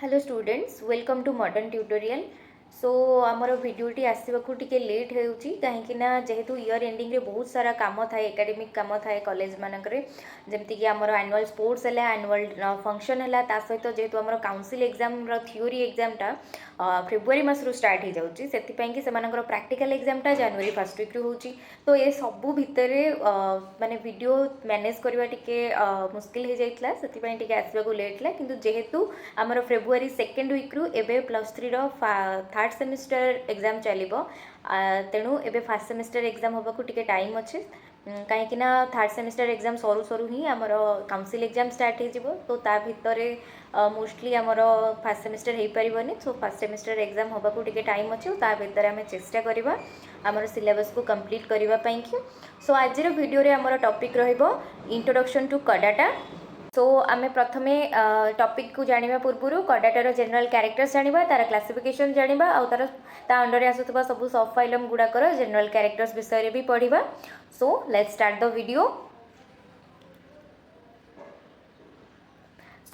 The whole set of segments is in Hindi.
Hello students welcome to Modern Tutorial. So आमर भिडियोटी आसवाक टिके लेट होउची कहीं जेहेतु इयर एंडिंग रे बहुत सारा काम थाए एकेडमिक काम थाए कॉलेज मानकरे जमती कि आमर एनुअल स्पोर्ट्स है एनुअल फंक्शन है ता सहित जेहेतु आमर काउंसिल एग्जाम थ्योरी एग्जामटा फेब्रुआरी मासरू स्टार्ट हो जाऊँगी से प्रैक्टिकल एग्जामटा जनवरी फर्स्ट वीक होची। तो ये सबू भितर माने वीडियो मैनेज करवा टिके मुस्किल हो जाइतला सेतिपई टिके आसवाक लेट ला किंतु जेहेतु आमर फेब्रुआरी सेकेंड वीक्रु एबे +3 रो थर्ड सेमिस्टर एग्जाम चलिबो तेणु एबे फर्स्ट सेमिस्टर एग्जाम होबाकू टिके टाइम अच्छे कहीं थर्ड सेमिस्टर एग्जाम सरू सरू ही आमर काउंसिल एग्जाम स्टार्ट हो तो ता भितर मोस्टली आमर फर्स्ट सेमिस्टर हो पारबनी। सो फर्स्ट सेमिस्टर एग्जाम होबाकू टिके टाइम अच्छे ता भितर आम चेष्टा करवा आमर सिलेबस को कंप्लीट करबा पई कि। सो आज वीडियो रे आमर टॉपिक रहिबो इंट्रोडक्शन टू कडाटा। सो आम प्रथमे टॉपिक को जानिबा पूर्व कडाटार जनरल कैरेक्टर्स जानिबा तार क्लासिफिकेशन जानिबा आ तार ता अंडर आसुतबा सब सब फाइलम गुड़ाकर जनरल कैरेक्टर्स विषय भी पढ़िबा। So let's start the video.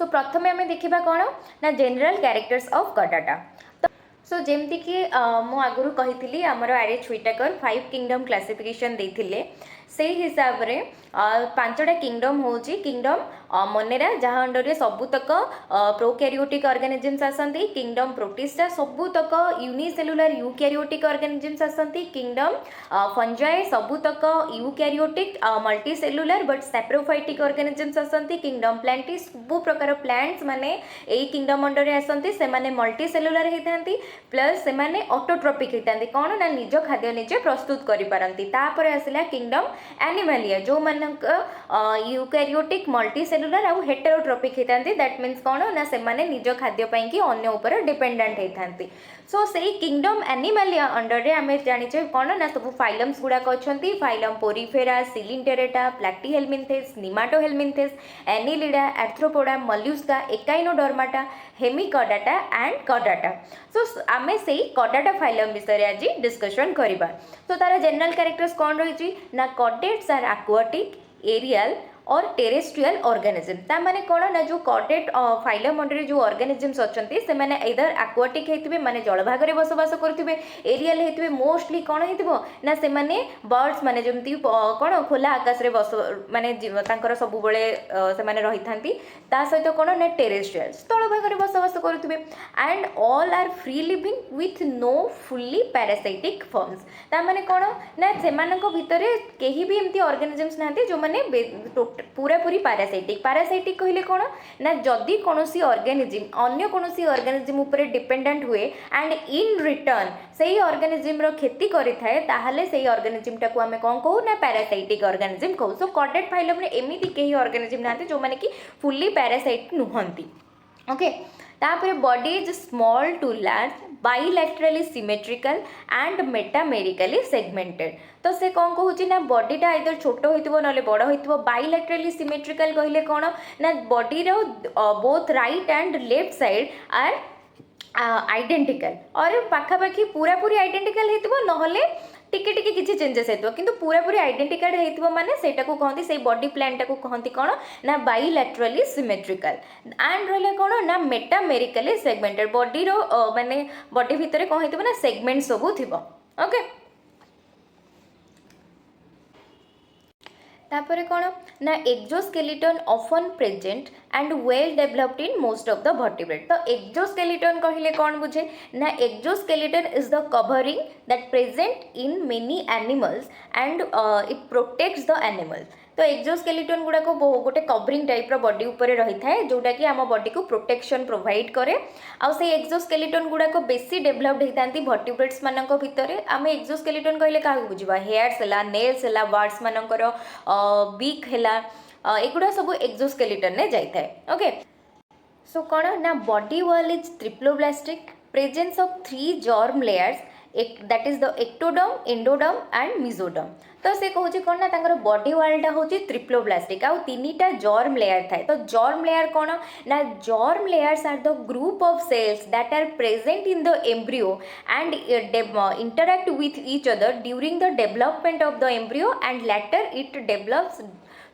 So प्रथमे आम देखिबा कोन ना जनरल कैरेक्टर्स ऑफ कडाटा। सो जेमती कि मु आगुरु कही आमर आर.एच. व्हिटेकर 5 किंगडम क्लासिफिकेशन देथिले से हिसाब रे 5टा किंगडम होची किंगडम मोनेरा जहाँ अंडर सबुतक प्रोकैरियोटिक ऑर्गेनिजम्स आसंती, किंगडम प्रोटिस्टा सबुतक यूनिसेलुलर यूकैरियोटिक ऑर्गेनिजम्स आसंती, किंगडम फंजाई सबुतक eukaryotic multicellular but saprophytic organisms आसंती, किंगडम प्लांटी सब प्रकार प्लांट्स माने एई किंगडम अंडर आसंती से माने मल्टीसेलुलर हेतांती प्लस से माने ऑटोट्रोपिक हेतांती कोन ना निज खाद्य निजे प्रस्तुत करि पारंती। तापर आसिला किंगडम एनिमलिया जो मानक यूकैरियोटिक मल्टीसेलुलर आउ हेटेरोट्रोपिक हेतांती दैट मीन्स कोन ना से माने निज खाद्य पई कि अन्य ऊपर डिपेंडेंट हेतांती। सो सेही किंगडम एनिमलिया अंडर रे आमे जानिचे कोन ना सब फाइलम्स गुडा अछंती phylum Porifera, Coelenterata, Platyhelminthes, Nemathelminthes, Annelida, Arthropoda, Mollusca, Echinodermata, Hemichordata and कडाटा। सो आमे सेही कडाटा फाइलम विषय आज डिस्कशन करिबा। तो तार जनरल कैरेक्टर्स कौन रही ना कॉर्डेट्स आर एक्वाटिक, एरियल और टेरेस्ट्रियल ऑर्गेनिज्म। ता माने कौन ना जो कॉर्डेट फाइलम अंडर जो ऑर्गेनिजम्स अच्छे से माने इधर एक्वाटिक होते माने जलभाग में बसवास करुवे, एरियल होते मोस्टली कौन हो ना से माने बर्ड्स माने जमती कौन खोला आकाश रे बस माने तांकर सब बेले से माने रही थांती। ता सहित कौन ना टेरेस्ट्रियल स्थल भाग में बसवास करुवे and all are free living with no fully parasitic forms. ता माने कौन ना से भितर कहीं भी एमती ऑर्गेनिजम्स ना जो माने पूरा पूरी पैरासाइटिक। पैरासाइटिक कहले कौन ना जदि कौन ऑर्गेनिज्म अन्य कौन ऑर्गेनिज्म उपर डिपेंडेंट हुए एंड इन रिटर्न से ही ऑर्गेनिज्म रो क्षति करिथाए ताहले से ऑर्गेनिज्म टाको आमे कोन कहू ना पैरासाइटिक ऑर्गेनिज्म कहू। सो कॉर्डेट फाइलम रे एमिति केही ऑर्गेनिज्म नाते जो माने कि फुल्ली पैरासाइट नुहंती। ओके तापर body is small to large, bilaterally symmetrical and metamerically segmented. तो से कौन कहूँ ना बॉडीटा इधर छोट हो ना बड़ हो। बाइलैटरली सिमेट्रिकल कहले कौन ना बॉडी रो both right and left side are identical और पाखापाखि पूरा पूरी आइडेंटिकल होती नहले टिके टिके किसी चेंजेस होतो किंतु पूरा पूरी आइडेंटिकल होतो माने सेटा को कहती से बॉडी प्लान टाको कहती कौन ना बाइलैटरली सिमेट्रिकल एंड रहा कौन ना मेटामेरिकली सेगमेंटेड। बॉडी रो माने बॉडी भितर कौन होतो ना सेगमेंट सबू थिबो। ओके तापर कौन ना exoskeleton often present and well developed in most of the vertebrate. तो एक्जोस्केलेटन कहले कौन बुझे ना exoskeleton is the covering that present in many animals and it protects the animals. तो एक्जोस्केलेटन गुड़ाक गोटे कवरिंग टाइप रो बॉडी ऊपर रही है जोटा कि आम बॉडी को प्रोटेक्शन प्रोवाइड करे। आउ से एक्जोस्केलेटन गुड़ाक बेसी डेवलप्ड होता वर्टिब्रेट्स मानक भितर। आम एक्जोस्केलेटन कहले क्या बुझा हेयर्स है, नेल्स है, बर्ड्स मानकर बीक है, एगुड़ा सब एक्जोस्केलेटन ने जाए। ओके सो कौन ना body wall is triploblastic, presence of 3 germ layers that is the ectoderm, endoderm and mesoderm. तो से कहूँ कौन ना तांकर बॉडी वॉलटा हूँ ट्रिप्लोब्लास्टिक आउ 3टा जर्म लेयर थाए। तो जर्म लेयर कौन ना germ layers are the group of cells that are present in the embryo and interact with each other during the development of the embryo and later it develops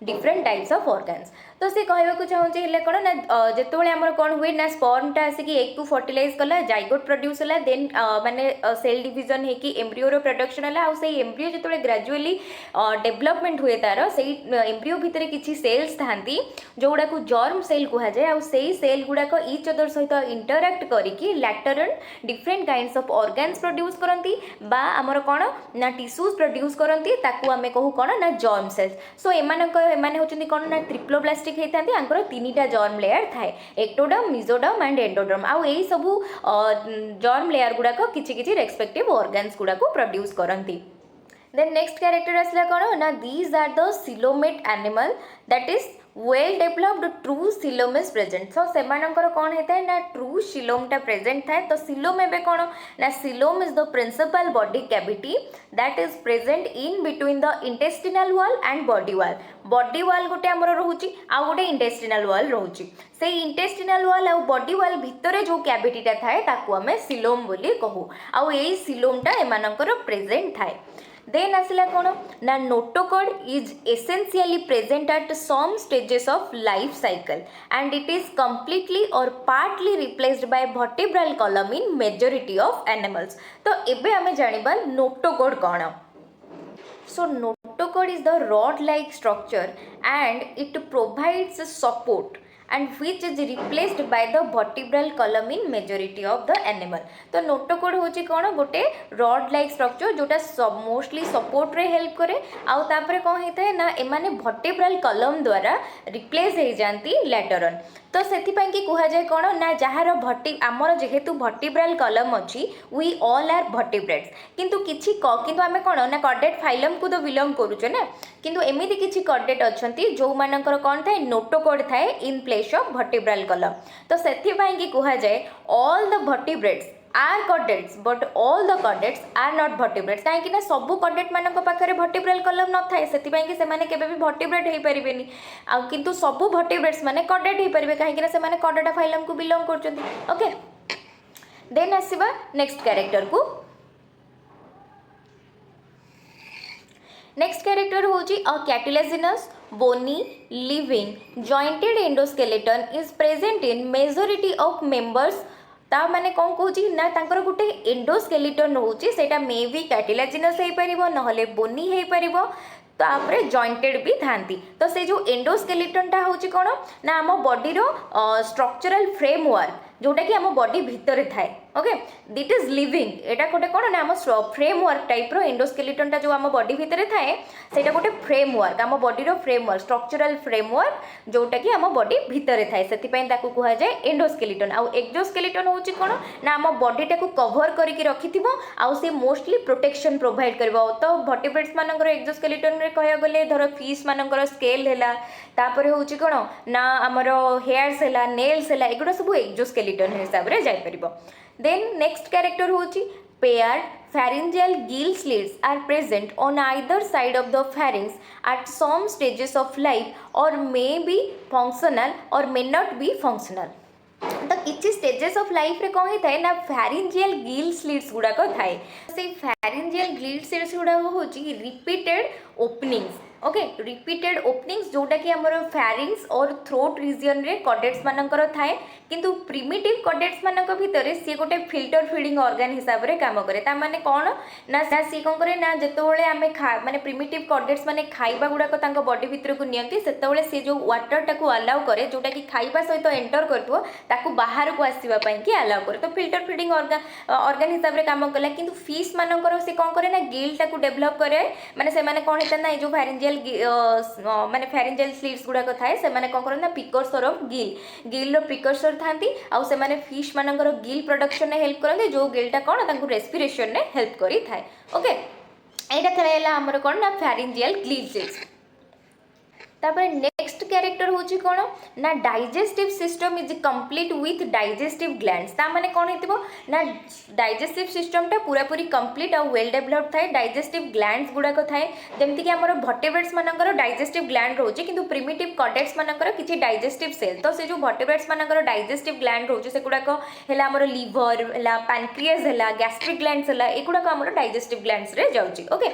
different types of organs. तो सी कहवाक चाहूँचे कौन ना जिते आम कौन हुए ना स्पर्मटा आसिक एग को फर्टिलाइज कला जाइगोट प्रोड्यूस है देन माने सेल डिविजन होगी एम्ब्रियोर प्रोडक्शन है आउ से एम्ब्रियो जो ग्रेजुअली डेवलपमेंट हुए तार से एम्ब्रियो भितर किसी सेल्स था जोगुड़ा को जर्म सेल कहुए आउ से सेल गुड़ाक इच अदर सहित इंटराक्ट करके later different kinds of organs produce करती बा आमर कौन ना टिश्यूज प्रोड्यूस करती ताकू आम कहू कौन ना जर्म सेल्स सो एमाने होचंती कौन ना ट्रिप्लोप्लास्टिक होता है तीनटा जर्म लेयर थाए एक्टोडर्म मिजोडर्म एंड एंडोडर्म आउ यही सबू जर्म लेयर गुड़ाक किसी रेस्पेक्टिव ऑर्गन्स गुड़ाक प्रोड्यूस करती देन नेक्स्ट कैरेक्टर आसला कौन ना these are the coelomate animal that is well developed true coelom is present so से कौन होता है ना ट्रू सिलोमटा प्रेजेंट थाए तो सिलोम एवं कौन ना coelom is the principal body cavity that is present in between the intestinal wall and body wall गोटे आमर रोचे आउ गोटे इंटेस्टिनल वॉल रोचे से इंटेस्टिनल वॉल आउ बॉडी वाल भितर जो कैविटीटा थाए ताकू आमे सिलोम बोली कहू आउ यही सिलोमटा एमानकर प्रेजेंट थाए देन आसला कौन ना notochord is essentially present at some stages of life cycle and it is completely or partly replaced by vertebral column in majority of animals तो एबे आमे जानिबा नोटोकॉड कौन so notochord is the rod like structure and it provides support and which is replaced by the vertebral column in majority of the animal तो नोटोकॉड होची कौन गोटे रॉड लाइक स्ट्रक्चर जोटा मोस्टली सपोर्ट रे हेल्प करे आउ तापरे कौन होता है ना एमाने वर्टिब्रल कॉलम द्वारा रिप्लेस हो जाती लेटर ऑन तो से कि कहुए कौन ना जार आमर जेहेतु वर्टिब्रल कॉलम अच्छी वी ऑल आर वर्टिब्रेट्स किंतु किछि किंतु आमे कौन ना कॉर्डेट फाइलम को तो बिलोंग करूचे ना किंतु एमिति किछि कॉर्डेट अच्छी जो मानकर कौन थाए नोटोकॉड थाए in place of vertebral column तो से कि कहुए all the vertebrates are chordates but all the chordates are not vertebrates कहीं सबू कॉर्डेट मान पाखे वर्टिब्रल कॉलम न थाए से भी वर्टिब्रेट हो पारे किंतु सबू वर्टिब्रेट्स माने कॉर्डेट हो पारे कहीं से कॉर्डेटा फाइलम को बिलोंग कर ओके देन आसवा नेक्स्ट कैरेक्टर को नेक्स्ट कैरेक्टर होची a cartilaginous bony living jointed endoskeleton is present in majority of members ता माने कौन कहूँ ना तांकर गोटे एंडोस्केलेटन रोचे सेटा मे भी कैटिलेजिनस हो पार नहले बोनी हो पार तापरे जॉइंटेड भी थांती तो से जो एंडोस्केलेटनटा होची कौन ना आम बॉडी रो स्ट्रक्चरल फ्रेमवर्क जोटा कि आम बॉडी भितर थाए ओके दिट इज लिविंग एटा गोटे कौन ना आम फ्रेमवर्क टाइप रो एंडोस्केलेटनटा जो आम बॉडी भितर थाए सेटा गोटे फ्रेमवर्क आम बॉडी रो फ्रेमवर्क स्ट्रक्चरल फ्रेमवर्क जोटा कि आम बॉडी भितर थाए से कहुए एंडोस्केलेटन आउ एक्सोस्केलेटन होची कौन ना आम बॉडीटा को कवर करके रखिथिबो आउ से मोस्टली प्रोटेक्शन प्रोवाइड करबो तो वर्टिब्रेट्स मानकर एक्सोस्केलेटन रे कहया गले धर फिश मानकर स्केल हैला तापर होची कौन ना आमर हेयर्स हैला नेल्स हैला एगुडा सब एक्सोस्केलेटन हिसाब रे जाय परिबो देन नेक्स्ट कैरेक्टर होची paired pharyngeal gill slits are present on either side of the pharynx at some stages of life or may be functional or may not be functional तो किसी स्टेजेस ऑफ लाइफ रे कौन होता है ना फैरिंजियल गिल स्लिट्स गुड़ाक थाए से फैरिंजियल गिल स्लिट्स गुड़ाक हूँ repeated openings okay repeated openings जोटा कि आमर फैरिंग्स और थ्रोट रीजन रे कॉर्डेट्स मानकर थाए किंतु प्रिमिटिव कॉर्डेट्स मानक भितर सी गोटे फिल्टर फीडिंग ऑर्गन हिसाब रे काम करे ता माने कौन ना सी कौन करे ना जेतेबेले आमे माने प्रिमिटिव कॉर्डेट्स माने खाइबा गुड़ाक तांको बॉडी भितर को नियंती सेतेबेले सी जो वाटर टाको अलाउ करे जोटा कि खाइबा सहित एंटर करथो ताको बाहर को आसीबा पई कि अलाउ करे तो फिल्टर फीडिंग ऑर्गन हिसाब रे काम कला किंतु फिश मानकर से कौन करे ना गिल टाको डेवलप करे माने से माने कौन हेता ना जो फैरिंजियल माने फैरिंजियल स्लिट्स गुड़ाक थाए से माने कौन करना पिकर्सर ऑफ गिल पिकर्सर थांती आउ से माने फिश मानकर गिल प्रोडक्शन ने हेल्प करते जो गिलटा कौन तांको रेस्पिरेशन ने हेल्प करी थाए ओके एटा थला हमर कौन ना फैरिंजियल गिल स्लिट्स तापर नेक्स्ट कैरेक्टर होची कौन ना digestive system is complete with digestive glands ता माने कौन हेतिबो ना डाइजेस्टिव सिस्टम टा पूरा पूरी कंप्लीट और वेल डेवलप्ड थाए डाइजेस्टिव ग्लैंड्स गुड़ाक थाए जेमति कि हमर वर्टिब्रेट्स मानकर डाइजेस्टिव ग्लैंड रोचे किंतु प्रिमिटिव कॉर्डेट्स मानकर किछि डाइजेस्टिव सेल तो से जो वर्टिब्रेट्स मानकर डाइजेस्टिव ग्लैंड रोचे से गुड़ाक हैला हमर लिवर हैला पैनक्रियास हैला गैस्ट्रिक ग्लैंड्स हैला एगुड़ाक हमर डाइजेस्टिव ग्लैंड्स रे जाउची ओके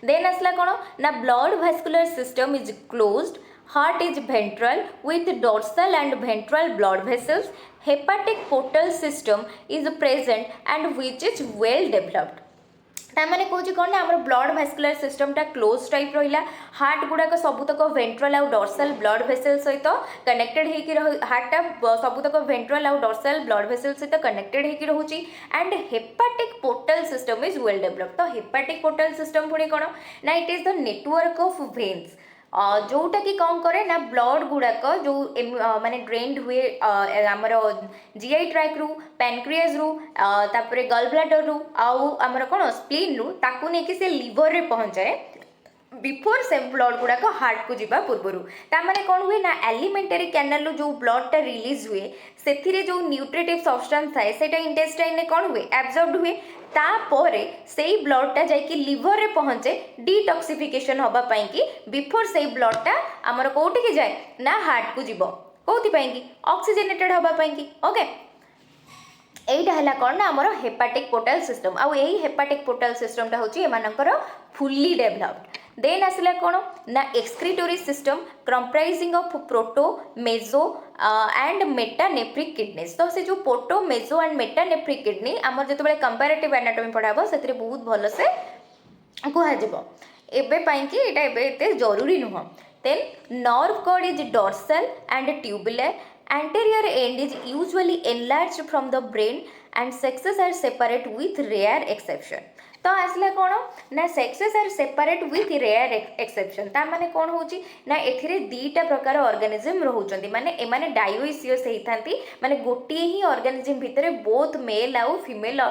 देन आसला कौन ना blood vascular system is closed Heart is ventral with dorsal and ventral blood vessels. Hepatic portal system is present and which is well developed. ताने कौन कौन ना आम ब्लड भास्कुलर सिस्टमटा क्लोज टाइप रहा हार्ट गुड़ाक सबुतक वेंट्रल आउ डॉर्सल ब्लड भेसल सहित कनेक्टेड होकर हार्टा सबुतक वेंट्रल आउ डॉर्सल ब्लड भेसल सहित कनेक्टेड होकर रोचे and hepatic portal system is well developed. तो हेपाटिक पोर्टल सिस्टम पुणी कौन ना it is the network of veins जोटा कि कौन करे ना ब्लड गुड़ाक जो माने ड्रेन्ड हुए आमर जीआई ट्रैक रु पैनक्रियाज रु तापरे गल ब्लाडर रु आमर कौन स्प्लीन रु ताकू नहीं कि से लिवर रे पहुंचाए बिफोर से ब्लड गुड़ाक हार्ट को जीवा पूर्वर ताने कौन हुए ना एलिमेंटरी कैनाल जो ब्लडटा रिलीज हुए से जो न्यूट्रिटिव सब्सटेंस थाए सेटा इंटेस्टाइन में कौन हुए एब्जॉर्ब हुए तापर से ब्लडटा जाकि लिवर रे पहुँचे डिटॉक्सिफिकेशन हवापाई कि बिफोर से ब्लडटा आमर कौटिकी जाए ना हार्ट को जीव कौन कि ऑक्सीजनेटेड हवापाई कि ओके एटा है कौन ना आमर हेपाटिक पोर्टल सिस्टम आउ यही हेपाटिक पोर्टल सिस्टमटा हूँ एमानकर फुल्ली डेभलप्ड। देन आसला कौन ना एक्सक्रीटोरी system comprising of proto meso and metanephric kidneys. तो से जो proto meso and metanephric kidney आमर जो कंपैरेटिव एनाटॉमी पढ़ाबो से बहुत भल से कहुब एवं कि एटे जरूरी नुह। Then nerve cord is dorsal and tubular anterior end is usually enlarged from the brain and sexes are separate with rare exception। तो आसला कौन ना sexes are separate with rare exception ता माने कौन होची ना एथिरे दीटा प्रकार ऑर्गेनिज्म रहउचंती माने एमाने डायोइसियस हेइथांती माने गोटिए ही ऑर्गेनिज्म भितरे बोथ मेल आउ फीमेल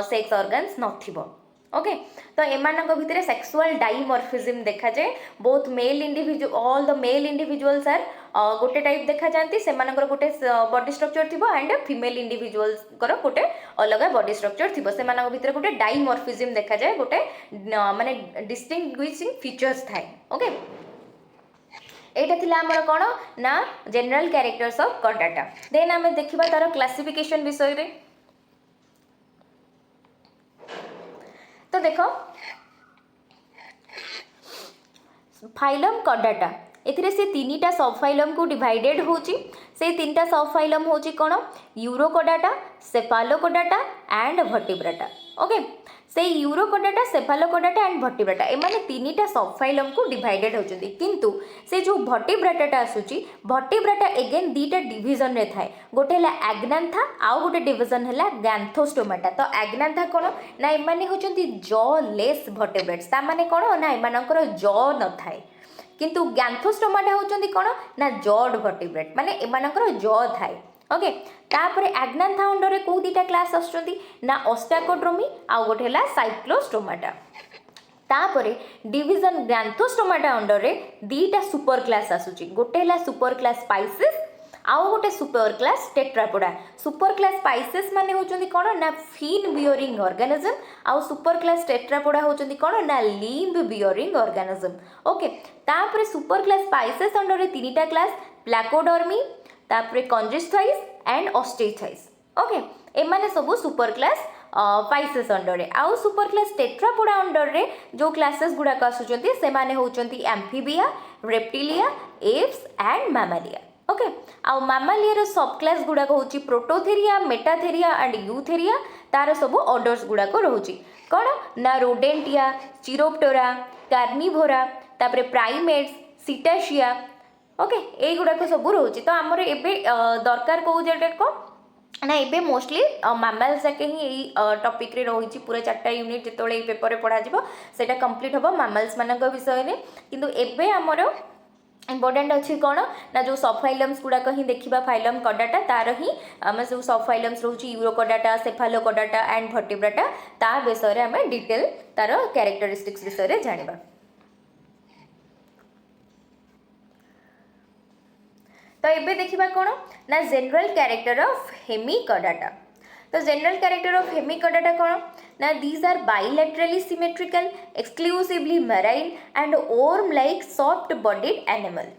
सेक्स ऑर्गन्स नथिबो ओके। तो एमानक भितरे सेक्सुअल डाइमॉर्फिज्म देखा जाए both male individual all the male individuals are गोटे टाइप देखा जाती से गोटे बॉडी स्ट्रक्चर थी एंड फीमेल इंडिविजुअल्स गोटे अलग बॉडी स्ट्रक्चर थी से भितर गोटे डाइमॉर्फिज्म देखा जाए गोटे माने डिस्टिंग्विशिंग फीचर्स थाए ओके। एटा थिला हमर कोन ना general characters of Chordata. Then आमे देखिबा तार क्लासिफिकेशन विषय रे। तो देखो फाइलम कॉर्डाटा एथिरे से तीनटा सब फाइलम को डिवाइडेड होची से तीनटा सब फाइलम होची कोन यूरोकोडाटा सेफालोकोडाटा एंड वर्टिब्राटा ओके। से यूरोकोडाटा सेफालोकोडाटा एंड वर्टिब्राटा एमाने तीनटा सब फाइलम को डिवाइडेड होचंदी किंतु से जो वर्टिब्राटाटा आसुची वर्टिब्राटा अगेन दीटा डिवीजन रे थाए गोटे हला एग्नांथा आउ गोटे डिवीजन हला गैंथोस्टोमाटा। तो एग्नांथा कोन ना एमाने होचंदी जॉ लेस वर्टिब्रेट्स ता माने कोन ना एमानकर जॉ न थाए किंतु गैंथोस्टोमाटा होचंदी कोन ना जॉड वर्टिब्रेट माने एमानकर जॉ थाए ओके। तापर एग्नांथा अंडर को दीटा क्लास आसुचंदी ना ऑस्टाकोड्रोमी आउ गोटे हला साइक्लोस्टोमाटा। तापर डिवीजन गैंथोस्टोमाटा अंडर रे दीटा सुपर क्लास आसुची गोटे हला सुपर क्लास स्पाइसिस आउ गोटे super class Tetrapoda. Super class Pisces माने होचंदी कोन ना फिन बियरिंग ऑर्गेनिज्म आउ सुपर क्लास टेट्रापोडा होचंदी कोन ना लिम्ब बियरिंग ऑर्गेनिज्म ओके। तापर सुपर क्लास स्पाइसिस अंडर रे तीनटा क्लास प्लाकोडर्मी तापर कंजिस्थाइस एंड ऑस्टेथाइस ओके। एमाने सब सुपर क्लास स्पाइसिस अंडर रे आउ सुपर क्लास टेट्रापोडा अंडर रे जो क्लासेस गुडा आसुचंती से माने होचंती Amphibia Reptilia Aves and Mammalia okay. आउ मैमालिया सब क्लास गुडा होची प्रोटोथेरिया मेटाथेरिया एंड यूथेरिया तार सब ऑर्डर्स गुडा रोची कौन ना रोडेंटिया चिरोप्टोरा कार्निभोरा तापर प्राइमेट्स सिटाशिया ओके ये गुड़ाक सब रोचे। तो आमर एबे दरकार कौ को ना एबे मोस्टली मैमल्स जाके ही यही टॉपिक रे रही पूरा 4टा यूनिट जिते पेपर पढ़ा सेटा कंप्लीट हम मैमल्स मान विषय में किंतु एबे आमर इम्पोर्टेंट अच्छी कौन ना जो सब फाइलम्स गुड़ाक ही देखा फाइलम कॉर्डाटा तार ही आम सब सब फाइलम्स रोचे यूरोकोडाटा सेफालोकोडाटा एंड वर्टिब्राटा ता विषय में आम डिटेल तार कैरेक्टरिस्टिक्स विषय में जानिबा। तो ये देखा कौन ना जनरल कैरेक्टर ऑफ हेमिकॉर्डाटा। तो जनरल कैरेक्टर ऑफ हेमिकॉर्डाटा कौन ना these are bilaterally symmetrical exclusively marine and worm like soft bodied animal.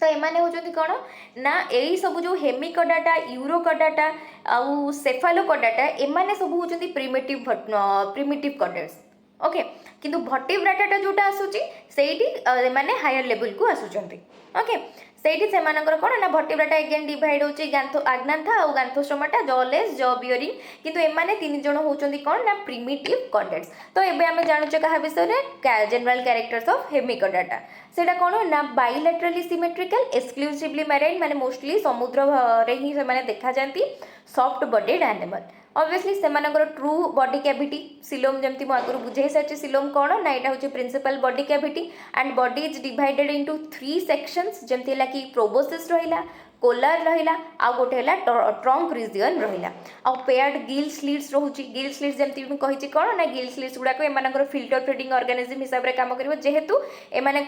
तो एमाने होचंती कौन ना यही सब जो हेमिकॉर्डाटा यूरोकॉर्डाटा आउ सेफालोकॉर्डाटा एमाने सब होचंती प्रिमिटिव कॉर्डर्स ओके किंतु भर्टिब्राटा जोटा आसूची सेठी माने हायर लेवल को आसुचंती ओके सेठी सेमानकर कोन ना भर्टिब्राटा अगेन डिवाइड होची गांथो आग्नांथा और गांथोस्टोमाटा जॉलेस जॉ बियरिंग किंतु एमाने तीन जण होचंती कोन ना प्रिमिटिव कॉर्डेट्स। तो एबे आमे जानुचे कहा विषय रे जनरल कैरेक्टर्स ऑफ हेमिकॉर्डेटा सेटा कोन ना बाइलेटरली सिमेट्रिकल एक्सक्लूसिवली मैराइन माने मोस्टली समुद्र रे ही से माने देखा जांती सॉफ्ट बॉडीड एनिमल ऑब्वियसली सेमानकर ट्रू बॉडी कैविटी सिलोम जमती आगुरी बुझे सारी सिलोम कौन ना यहाँ हूँ principal body cavity and body is divided into 3 sections जमती है कि प्रोबोसिस रहिला कोलर रहिला आ गोटे है ट्रंक रीजन रहिला आ पेयर्ड गिल स्लिट्स रोची गिल स्लिट्स जमती कही कौन ना गिल स्लिट्स गुड़ाक एम फिल्टर फीडिंग ऑर्गेनिज्म हिसाब से काम कर जेहेतु एमाने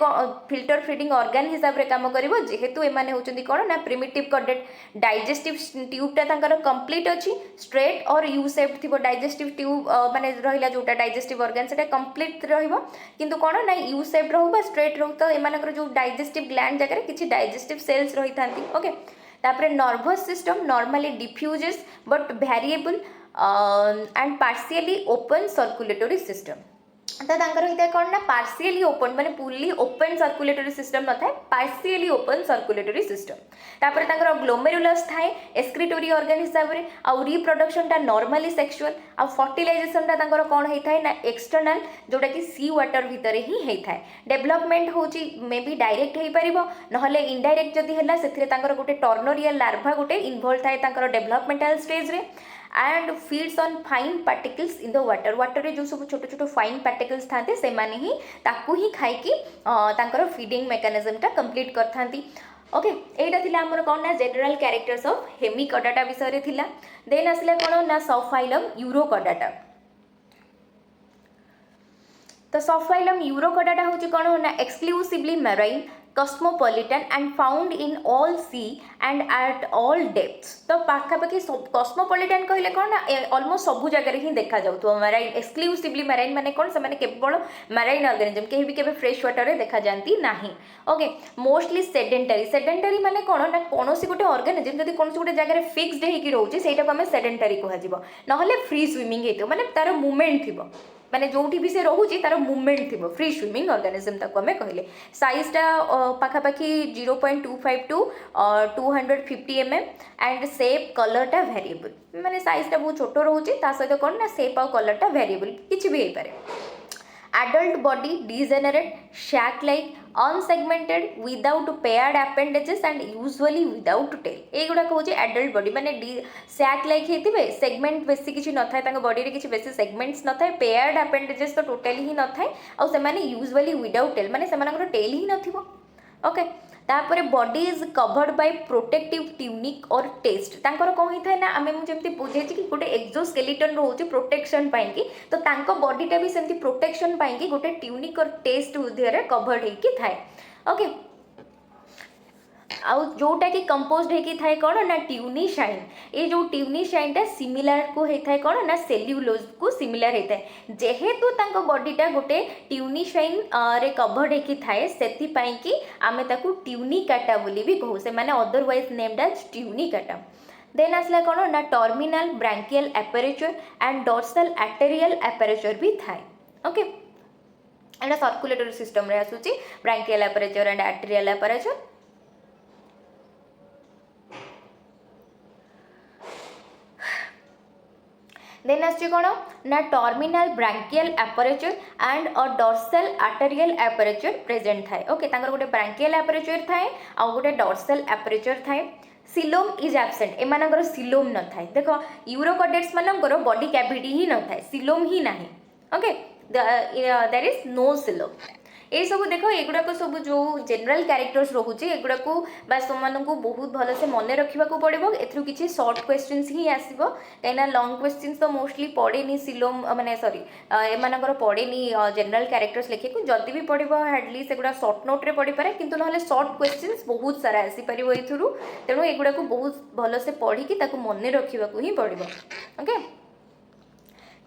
फिल्टर फीडिंग ऑर्गन हिसाब से काम कर जेहेतु एमाने होचंती कौन ना प्रिमिटिव कॉर्डेट डाइजेस्टिव ट्यूबटा तांकर कंप्लीट अच्छी स्ट्रेट और यू शेप्ड थी डाइजेस्टिव ट्यूब माने रहिला जोटा डाइजेस्टिव ऑर्गन सेटा कंप्लीट रहिबो किंतु कौन ना यू शेप्ड रहू बा स्ट्रेट रहू तो एमानकर जो डाइजेस्टिव ग्लैंड जगह किछि डाइजेस्टिव सेल्स रही थांती ओके तापरे nervous system normally diffuses but variable and partially open circulatory system तो तांकर होता है कौन ना पार्शियली ओपन माने फुल्ली ओपन सर्कुलेटरी सिस्टम न था पार्शियली ओपन सर्कुलेटरी सिस्टम तापर तांकर ग्लोमेरुलस थाए एक्सक्रीटोरी ऑर्गन हिसाब रे आ रिप्रोडक्शन टा नॉर्मली सेक्सुअल आ फर्टिलाइजेशन टा तांकर कौन होता है ना एक्सटर्नल जोटा कि सी वाटर भितर ही होता है डेवलपमेंट होची मे बी डायरेक्ट हो पारिबो नहले इनडायरेक्ट जदी हला सेथिरे तांकर गोटे टर्नोरियल लार्भा गोटे इन्वॉल्व थाए तांकर डेवलपमेंटल स्टेज रे and feeds on fine particles in the water water रे जो सब छोट छोट फाइन पार्टिकल्स थाते से माने ही ताकू ही खाइकी तांकर फीडिंग मेकानिज्म टा कंप्लीट करथांती ओके एटा थिला हमर कोन ना जनरल कैरेक्टर्स ऑफ हेमिकॉर्डेटा विषय रे थिला देन आसले कोन ना सबफाइलम यूरोकॉर्डेटा तो सबफाइलम यूरोकॉर्डेटा होची कोन ना exclusively marine cosmopolitan and found in all sea and at all depths तो पाखापाखि कॉस्मोपॉलिटन कहले कौन ना ऑलमोस्ट सबू जगह ही देखा जाउथो मैराइन एक्सक्लूसिवली मैराइन माने कौन से माने केवल मैराइन ऑर्गेनिज्म केही भी केबे फ्रेश वाटर रे देखा जानती नाही ओके मोस्टली सेडेंटरी माने कौन ना कोनोसी गोटे ऑर्गेनिज्म जदी कोनोसी गोटे जगह रे फिक्स्ड हेकी रहउची सेटा को हमें सेडेंटरी कहा जिवो नहले फ्री स्विमिंग हेतो माने तार मूवमेंट थिबो माने जोठी भी से रोची तार मूवमेंट थी फ्री स्विमिंग ऑर्गेनिज्म ताको हमें कहले साइजटा पाखापाखि 0.25 टू 250 mm एंड शेप कलरटा वेरिएबल माने साइजटा बहुत छोट रोची ता सहित कौन ना शेप और कलरटा वेरिएबल किछि भी हेपारे adult body degenerate shack like unsegmented without paired appendages and usually without tail एगुड़ा कहूँ adult body माने shack like हेतिबे segment बेसी किछि न थाए तांको body रे किछि बेसी segments न थाए paired appendages तो totally ही न थाए और से माने usually without tail माने से मानकर tail ही न थिबो ओके तापर body is covered by protective tunic और टेस्ट तांकर कौन होता है ना आम मुझे बुझे कि गोटे एक्जोस्केलेटन रोचे प्रोटेक्शन पाई तो तांको बॉडीटा भी सेमती प्रोटेक्शन पाई गोटे ट्यूनिक और टेस्ट दिहरे कवर्ड होकी थाए ओके आउ जोटा कि कंपोज्ड होकी थाए कौन ना ट्यूनिशाइन ये जो ट्यूनिशाइनटा सिमिलर को होता है कौन ना सेल्युलोज को सिमिलर होता है जेहेतु तांको बॉडीटा गोटे ट्यूनिशाइन रे कवर्ड होकी थाए सेति पई कि आमे ताकू ट्यूनिकाटा बोली भी कहू से माने otherwise named as Tunicata then आसला कौन ना terminal branchial aperture and dorsal arterial aperture भी थाए ओके एंड सर्कुलेटरी सिस्टम रे आसुची branchial aperture and arterial aperture then आसची कौन ना terminal branchial aperture and a dorsal arterial aperture present थाए ओके तांकर गोटे ब्रांकियल एपरेचर थाए आ गोटे डॉर्सल एपरेचर थाए सिलोम इज एब्सेंट एमानकर सिलोम न थाए देखो यूरोकॉर्डेट्स मानकर बॉडी कैविटी ही न थाए सिलोम ही नाही okay there is no coelom ये सब देख एगुड़ाक सब जो जनरल कैरेक्टर्स रोचे एगुड़ा बास तुमको बहुत भलसे मन रखा पड़ो एथरू किसी सर्ट क्वेश्चंस ही आसो कहीं लंग क्वेश्चंस तो मोस्टली पड़ेनि सिलोम माने सॉरी एमानकर पड़ेनि जनरल कैरेक्टर्स लिखे को जदि भी पड़ो हार्डली सेगुड़ा सर्ट नोट्रे पड़ पारे किंतु ना सर्ट क्वेश्चंस बहुत सारा आसीपर एथरू तेणु एगुड़ा बहुत भलसे पढ़ी मन रखा ही पड़ो ओके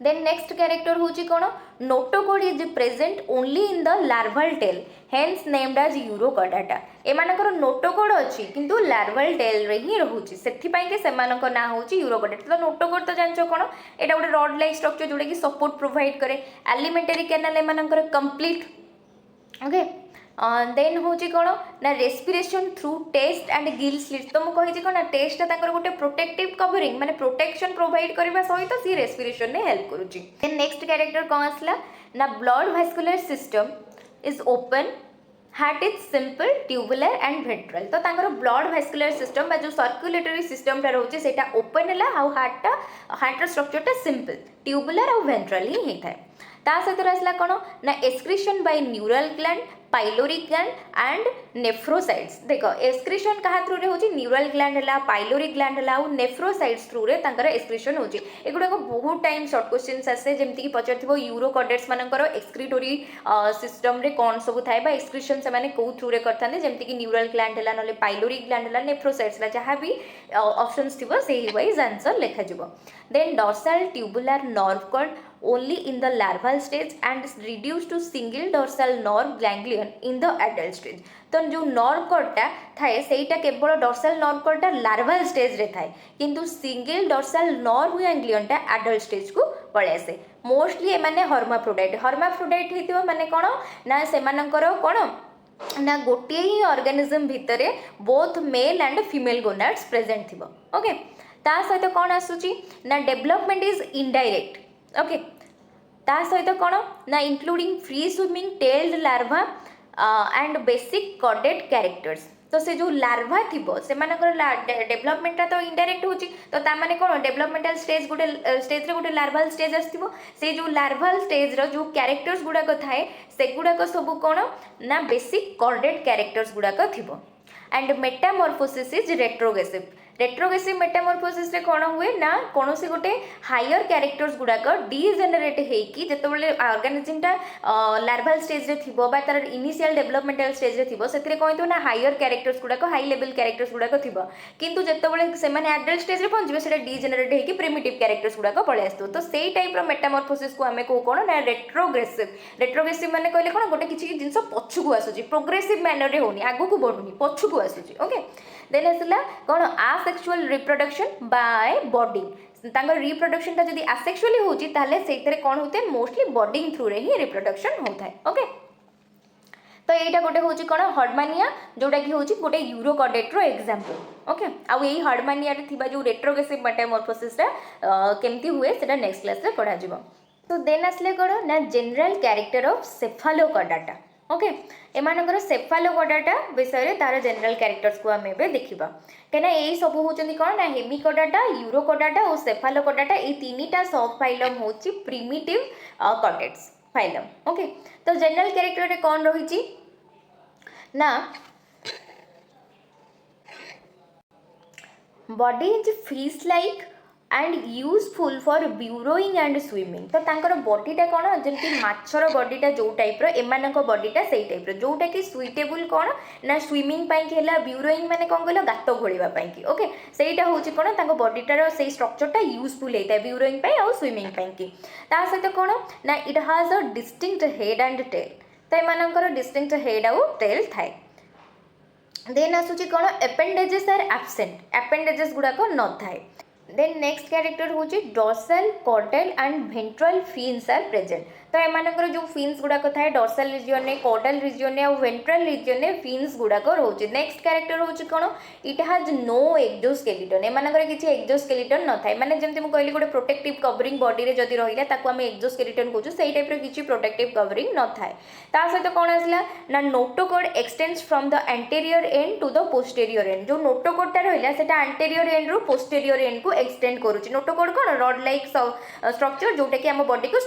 देन नेक्स्ट कैरेक्टर होची कोन notochord is present only in the larval tail hence named as Urochordata एमानकर नोटोकोड अछि किंतु लार्वल टेल रे ही रहउची सेथि पई के सेमानक ना होची यूरोकॉर्डाटा तो नोटोकोड तो जानचो कोन एटा गोटे रॉड लाइक स्ट्रक्चर जोडे कि सपोर्ट प्रोवाइड करे एलिमेंटरी कैनाल एमानकर कंप्लीट ओके देन हूँ कौन ना respiration through test and gill slits तो मुझे कौन ना टेस्ट गोटे प्रोटेक्टिव कवरिंग माने प्रोटेक्शन प्रोवाइड करने सहित सी रेस्पिरेशन में हेल्प करुच्ची देन नेक्स्ट कैरेक्टर कौन आसला ना blood vascular system is open heart is simple tubular and ventral तो तांकर ब्लड भास्कुलर सिस्टम जो सर्कुलेटरी सिस्टम रोचे से ओपन है आउ हार्टर स्ट्रक्चरटा सिंपल ट्यूबुलर और वेंट्रल ही होता है ता सहित आसला कौन ना excretion by neural gland pyloric gland and nephrocytes देख एक्सक्रीशन क्या थ्रू होची न्यूरल ग्लैंड है पाइलोरी ग्लैंड है और नेफ्रोसाइट्स थ्रू रे तांकर एक्सक्रीशन होची एगुड़ाक बहुत टाइम शॉर्ट क्वेश्चंस आसे जमती कि पचार यूरोकॉर्डेट्स मानकर एक्सक्रीटोरी सिस्टम रे कौन सब थाए बा एक्सक्रीशन से माने को थ्रू रे करथाने जमती कि न्यूरल ग्लैंड है ना पाइलोरी ग्लैंड है नेफ्रोसाइट्स जहाँ भी ऑप्शंस थिबो सेही वाइज आंसर लिखा जिवो then dorsal tubular nerve cord only in the larval stage and is reduced to single dorsal nerve ganglion in the adult stage तो जो नर्व कॉर्डटा थाए सेटा केवल डॉर्सल नर्व कॉर्डटा लार्वल स्टेज रे थाए किंतु सिंगल डॉर्सल नर्व गैंग्लियनटा एडल्ट स्टेज को पळे आसे मोस्टली एमाने हर्माफ्रोडाइट हेतिबो माने कोन ना सेमानकर कोन ना गोटे ही ऑर्गेनिज्म भितर both male and female gonads present थिबो ओके ता सहित कोन आसुची ना डेवलपमेंट इज इनडायरेक्ट ओके ता सहित कौन ना including free swimming tailed larva and basic corded characters तो से जो लार्वा थी से डेवलपमेंटा तो इनडायरेक्ट होची तो ता माने कौन डेवलपमेंटल स्टेज गोटे लार्वाल स्टेज आसथिबो से जो लार्वाल स्टेज रो जो कैरेक्टर्स गुड़ाक थाए से गुड़ाक सब कौन ना बेसिक कॉर्डेड कैरेक्टर्स गुड़ाक थिबो and metamorphosis is retrogressive metamorphosis रे कौन हुए ना कौन से गोटे हायर कैरेक्टर्स गुड़ाक डीजेनेरेट होगी जिते ऑर्गेनिजमटा लार्वाल स्टेज रे थिबो बा तार इनिशियल डेवलपमेंटल स्टेज रे थिबो सेतिरे कौन ना हायर कैरेक्टर्स गुड़ाक हाई लेवल कैरेक्टर्स गुड़ाक थिबो किंतु जिते से एडल्ट स्टेज रे पहुंचे से डीजेनेरेट होगी प्रिमिटिव कैरेक्टर्स गुड़ाक पळे आसतो तो सेई टाइप रो मेटामॉर्फोसिस को आमे को कोन ना रेट्रोग्रेसिव माने कहले कोन गोटे किछि जिंस पछुकू आसुची प्रोग्रेसिव मैनर रे होनी आगु को बढ़ुनी पछुकू आसुची ओके देन आसला कौन आसेक्सुअल रिप्रोडक्शन बाय बॉडिंग तांगर रिप्रोडक्शन ता जदी आसेक्सुअली होची ताले सेथरे कौन होते मोस्टली बॉडिंग थ्रू रे ही रिप्रोडक्शन होता है ओके तो एटा गोटे होची कौन हर्डमानिया जोटा कि होची गोटे यूरोकॉर्डेट रो एग्जांपल ओके आउ एई हर्डमानिया रे थिबा जो रेट्रोग्रेसिव मेटामॉर्फोसिस रा केमती हुए सेटा नेक्स्ट क्लास रे पढ़ा जिवो तो देन आसले कौन ना जनरल कैरेक्टर ऑफ सेफालोकॉर्डाटा ओके एमानकर सेफालोकॉर्डाटा विषय तार जनरल कैरेक्टर्स को आम ए देखा कहीं यही सब होती कौन ना हेमिकॉर्डाटा यूरोकॉर्डाटा और सेफालोकॉर्डाटा ये तीनटा सब फाइलम हूँ प्रिमिटिव कॉर्डेट्स फाइलम ओके तो जनरल कैरेक्टर कौन रही ना body is fish like and useful for burrowing and swimming तो तांकर बॉडीटा कौन जमी माछर बॉडीटा जो टाइप एमानक बॉडीटा से टाइप जोटा कि सुइटेबल कौन ना स्विमिंग है ब्यूरोइंग माने कौन कहल गात घोड़ा कि ओके सेटा हूँ कौन तांको बॉडीटार से स्ट्रक्चरटा यूजफुल होता है ब्यूरोइंग और स्विमिंग कि ता सहित कौन ना it has a distinct head and tail तो एमानकर डिस्टिंक्ट हेड आउ टेल थाए देन आसूची कौन एपेंडेजेस आर एब्सेंट एपेंडेजेस गुड़ाक न थाए देन नेक्स्ट कैरेक्टर हूँ dorsal caudal and ventral fins are present तो एमानकर जो फिन्स गुड़ाक थाए डॉर्सल रिजन में कॉर्डल रिजन में और वेंट्रल रिजन में फिन्स गुड़ाक रोचे नेक्स्ट कैरेक्टर हूँ कौन इट हाज नो एक्जोस्केलेटन एमानकर किसी एक्जोस्केलेटन न थाए माने जमती मुझे कहली गोटे प्रोटेक्टिव कवरिंग बॉडी रे जदि रहिला ताको आमे एक्जोस्केलेटन कहूँ से टाइप किसी प्रोटेक्टिव कवरिंग न थाए ता सहित कौन आसला ना notochord extends from the anterior end to the posterior end जो नोटोकॉर्डटा रहिला सेटा एंटीरियर एंड रू पोस्टेरियर एंड को एक्सटेंड करूची नोटोकॉर्ड कौन रॉड लाइक स्ट्रक्चर जोटा कि आम बॉडी को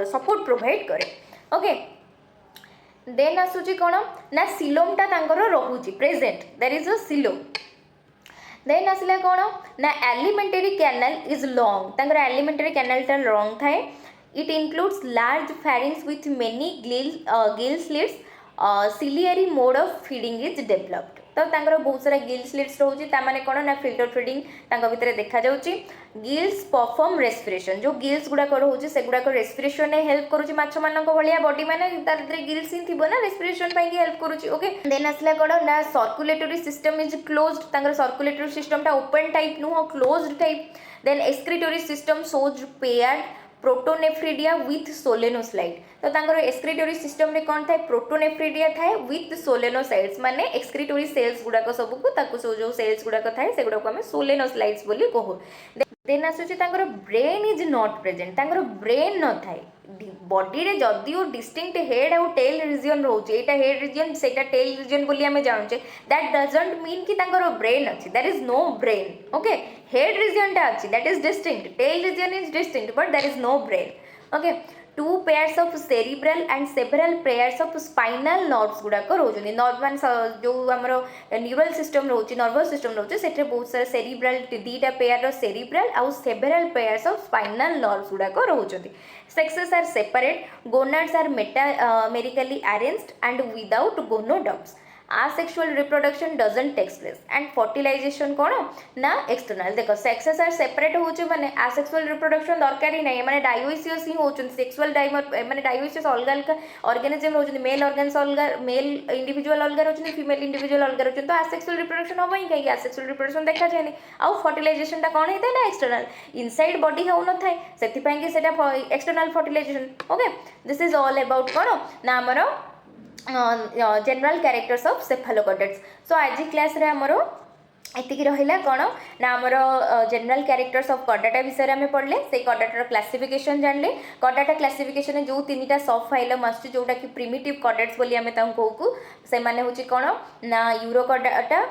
सपोर्ट प्रोवाइड करे ओके देन आसूची कौन ना सिलोमटा तांकर रहुची present there is a coelom then आसला कौन ना एलिमेंटरी कैनाल इज लॉन्ग तांकर एलिमेंटरी कैनालटा लॉन्ग थाए it includes large pharynx with many gill slits ciliary mode of feeding is developed तो तांकर बहुत सारा गिल स्लिट्स रोचे ताने कौन ना फिल्टर फीडिंग भितर देखा जाउची। गिल्स परफॉर्म रेस्पिरेशन जो गिल्स गुड़ाक रोचे से गुड़ाक रेस्पिरेशन में हेल्प करुच्ची माछ मान भाया बॉडी मैंने गिल्स ही थी ना रेस्पिरेशन हेल्प करुच्ची ओके। देन आसला कौन ना सर्कुलेटरी सिस्टम इज क्लोज्ड तांकर सर्कुलेटरी सिस्टम ओपन टाइप नुह closed type. Then excretory system shows paired protonephridia with solenocyte तो तांकर एक्सक्रीटरी सिस्टम रे कौन थाए प्रोटोनेफ्रिडिया थाए विथ सोलेनोसाइट्स माने एक्सक्रीटरी सेल्स गुड़ाक सबको जो सेल्स गुड़ाक थाए से गुड़ाक आम सोलेनोसाइट्स बोली कहू। देन आसूची तांकर ब्रेन इज नॉट प्रेजेंट तांकर ब्रेन न थाए बॉडी रे जदिओ डिस्टिंक्ट हेड आउ टेल रिजन रोचे एटा हेड रिजन सेटा टेल रिजन बोली आमे जानूचे दैट डजंट मीन कि तांकर ब्रेन अछि there is no brain okay. Head region टा अछि that is distinct tail region is distinct but there is no brain okay. 2 pairs of cerebral and several pairs of spinal nerves गुड़ाक रोचे नर्वान जो आमर न्यूरल सिस्टम रोचे नर्वस सिस्टम रोचे से बहुत सारा सेरिब्राल दीटा पेयर सेरिब्राल आउ several pairs of spinal nerves गुड़ाक रोचे। Sexes are separate gonads are metamerically arranged and without gonoducts. asexual reproduction doesn't take place and fertilization कौन ना एक्सटर्नल देखो सेक्सेस आर सेपरेट होचे माने asexual reproduction दरकार ही नहीं माने डायोसियस ही होचन सेक्सुअल डाइमर माने डायोसियस अलग अलग ऑर्गेनिज्म होचन मेल ऑर्गन्स अलग मेल इंडिविजुअल अलग होचन फीमेल इंडिविजुअल अलग होचन तो asexual reproduction हो ही कहीं asexual reproduction देखा जाए नहीं आउ फर्टिलाइजेशन टा कौन होता है ना एक्सटर्नल इनसाइड बॉडी हो न थाए सेति पई कि सेटा external fertilization okay. This is all about कौन ना हमरो general characters of cephalochordates. So आज क्लास रे हमरो एतिक रहिला कौन ना आमर जनरल कैरेक्टर्स ऑफ कॉर्डाटा विषय में पढ़ले से कॉर्डाटार क्लासिफिकेशन जानले। कॉर्डाटा क्लासिफिकेशन जो 3टा सब फाइलम आसुची जोटा कि प्रिमिटिव कॉर्डेट्स बोली आमे तांको कहू से माने होची कौन ना यूरोकॉर्डाटा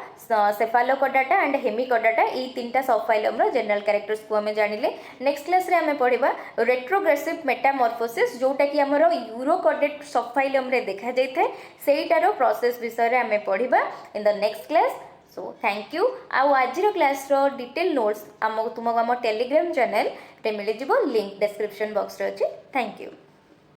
सेफालोकॉर्डाटा एंड हेमिकॉर्डाटा ई 3टा सब फाइलम रो जनरल कैरेक्टर्स को आमे जानिले। नेक्स्ट क्लास रे आमे पढ़िबा रेट्रोग्रेसिव मेटामॉर्फोसिस जोटा कि हमरो यूरोकॉर्डेट सब फाइलम रे देखा जाय थाए सेइटारो प्रोसेस विषय रे आमे पढ़िबा in the next class. So thank you आउ आज क्लास रो डिटेल नोट्स तुमको आम टेलीग्राम चैनल रे मिल लिंक डिस्क्रिप्शन बॉक्स रे अच्छे। Thank you.